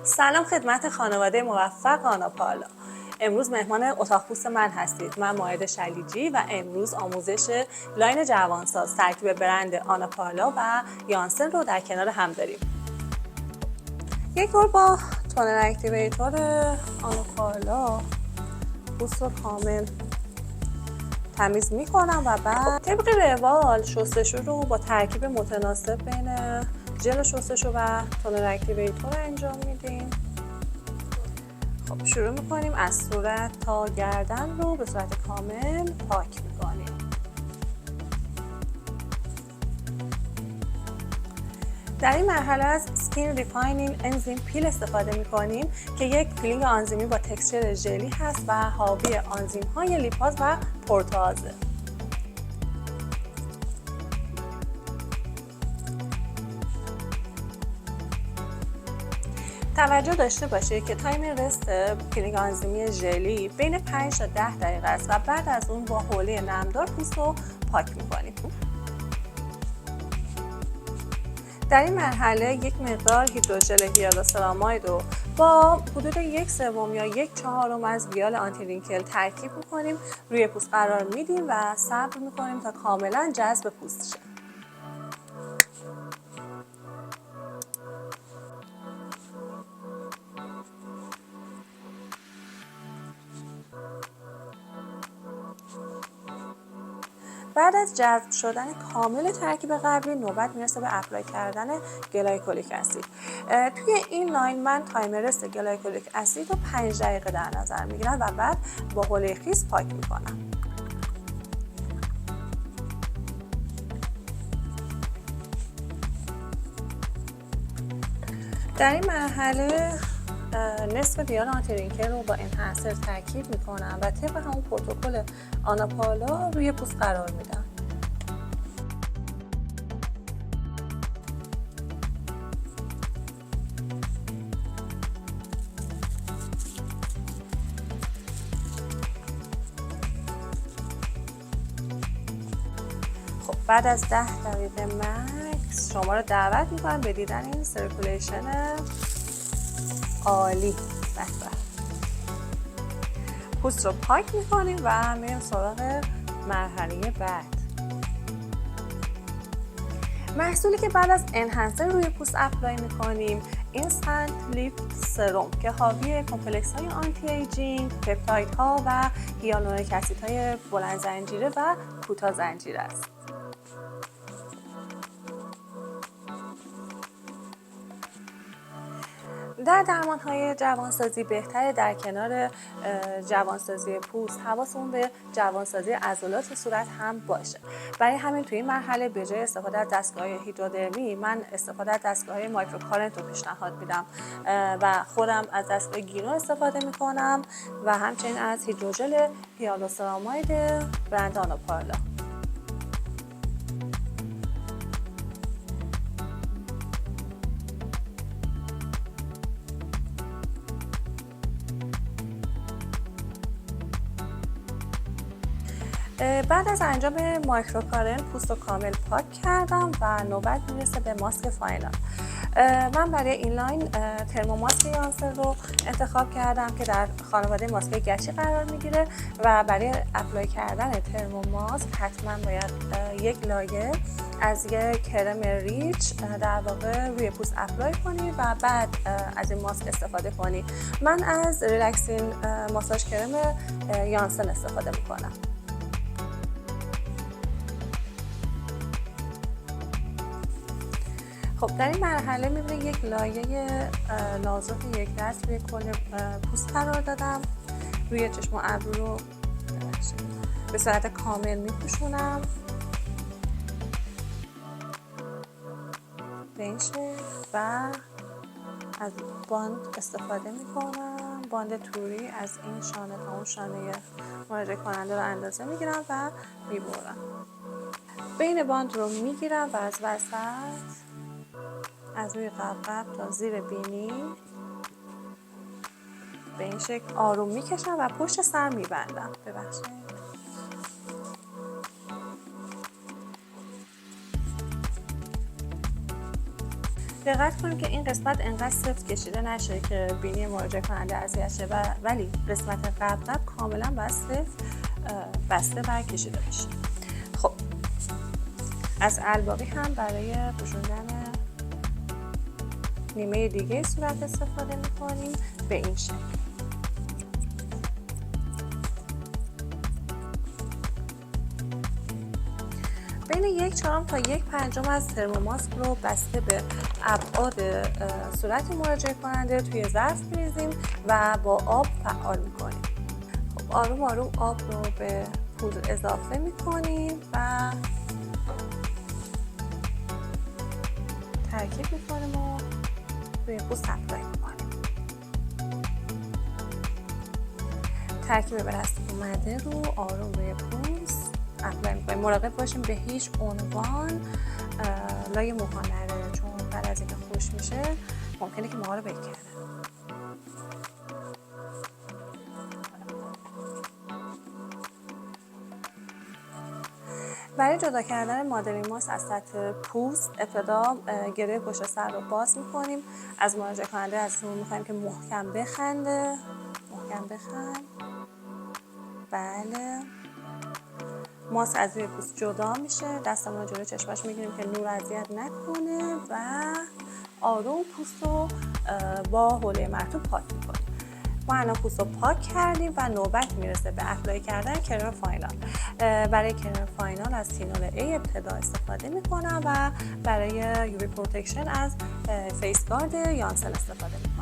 سلام خدمت خانواده موفق آناپالا. امروز مهمان اتاق پوست من هستید. من مائده شلیجی و امروز آموزش لاین جوانساز ترکیب برند آناپالا و یانسن رو در کنار هم داریم. یک بار با تونر اکتیویتور آناپالا پوست رو کامل تمیز میکنم و بعد طبق روال شستشو رو با ترکیب متناسب بین ژل شستشو و تونر اکتیویتور انجام میدیم. خب شروع میکنیم از صورت تا گردن رو به صورت کامل پاک میکنیم. در این مرحله از سکین ریفاینینگ انزیم پیل استفاده میکنیم که یک پیلینگ آنزیمی با تکسچر ژلی هست و حاوی آنزیم های لیپاز و پروتئازه. توجه داشته باشید که تایم رست پیلینگ آنزیمی ژلی بین 5 تا 10 دقیقه است و بعد از اون با حوله نمدار پوست رو پاک میکنیم. در این مرحله یک مقدار هیدروژل هیالورونیک رو با حدود 1/3 یا 1/4 از ویال آنتی رینکل ترکیب میکنیم، روی پوست قرار میدیم و صبر میکنیم تا کاملا جذب پوست شه. بعد از جذب شدن کامل ترکیب قبلی نوبت میرسه به اپلای کردن گلایکولیک اسید. توی این لاین من تایم رست گلایکولیک اسید رو 5 دقیقه در نظر میگیرم و بعد با حوله خیس پاک میکنم. در این مرحله نصف ویال آنتی رینکل رو با انهانسر ترکیب میکنم و طبق همون پروتکل آناپالا روی پوست قرار میدم. خب بعد از 10 دقیقه مکس شما رو دعوت میکنم به دیدن این سرکولیشن عالی. پوست رو پاک میکنیم و میریم سراغ مرحله بعد. محصولی که بعد از انهانسر روی پوست اپلای میکنیم اینستنت لیفت سرم که حاوی کمپلکس های آنتی ایجینگ، پپتاید ها و هیالورونیک اسید های بلند زنجیره و کوتاه زنجیره است. در درمان‌های جوانسازی بهتره در کنار جوانسازی پوست حواسمون به جوانسازی عضلات صورت هم باشه. برای همین توی این مرحله به جای استفاده از دستگاه هیدرودرمی من استفاده از دستگاه مایکروکارنت رو پیشنهاد میدم و خودم از دستگاه گینو استفاده میکنم و همچنین از هیدروژل هیالورونیک برند آناپالا. بعد از انجام مایکروکارنت پوست رو کامل پاک کردم و نوبت میرسه به ماسک فاینال. من برای این لاین ترموماسک یانسن رو انتخاب کردم که در خانواده ماسک گچی قرار میگیره و برای اپلای کردن ترموماسک حتما باید یک لایه از یک کرم ریچ در واقع روی پوست اپلای کنی و بعد از این ماسک استفاده کنی. من از ریلکسین ماساژ کرم یانسن استفاده میکنم. خب در این مرحله میبینید یک لایه نازک یک دست روی کل پوست قرار دادم. روی چشم و ابرو رو به صورت کامل میپوشونم به این شکل و از باند استفاده میکنم. باند توری از این شانه تا اون شانه مراجعه کننده رو اندازه میگیرم و میبرم. بین باند رو میگیرم و از وسط از روی قبقب تا زیر بینی به این شکل آروم میکشم و پشت سر میبندم. ببخشید. دقت کنیم که این قسمت انقدر سفت کشیده نشه که بینی مراجعه کننده اذیت شه ولی قسمت قبل کاملا باید سفت بسته و کشیده بشه. خب از الباقی هم برای پوشوندن نیمه دیگه صورت استفاده میکنیم به این شکل. بین 1/4 تا 1/5 از ترموماسک رو بسته به ابعاد صورت مراجعه کننده توی ظرف می‌ریزیم و با آب فعال می‌کنیم. خب آروم آروم آب رو به پودر اضافه می‌کنیم و ترکیب می‌کنیم و روی پوست اپلای می‌کنیم. ترکیب به دست اومده رو آروم روی پوست اپلای می‌کنیم. مراقب باشیم به هیچ عنوان لای موها نره، چون بعد از اینکه خشک میشه ممکنه که موها رو بکنه. برای جدا کردن مادرین ماست از سطح پوست ابتدا گره پشت سر رو باز می‌کنیم. از مراجعه کننده ازمون می‌خوایم که محکم بخنده. محکم بخند. بله. ماسک از روی پوست جدا میشه، دستمون رو جلوی چشماش میگیریم که نور اذیت نکنه و آروم پوست رو با حوله مرطوب پاک میکنیم. ما الان پوست رو پاک کردیم و نوبت میرسه به اپلای کردن کرم فاینال. برای کرم فاینال از تینول A ابتدا استفاده میکنم و برای یووی پروتکشن از فیس گارد یانسن استفاده میکنم.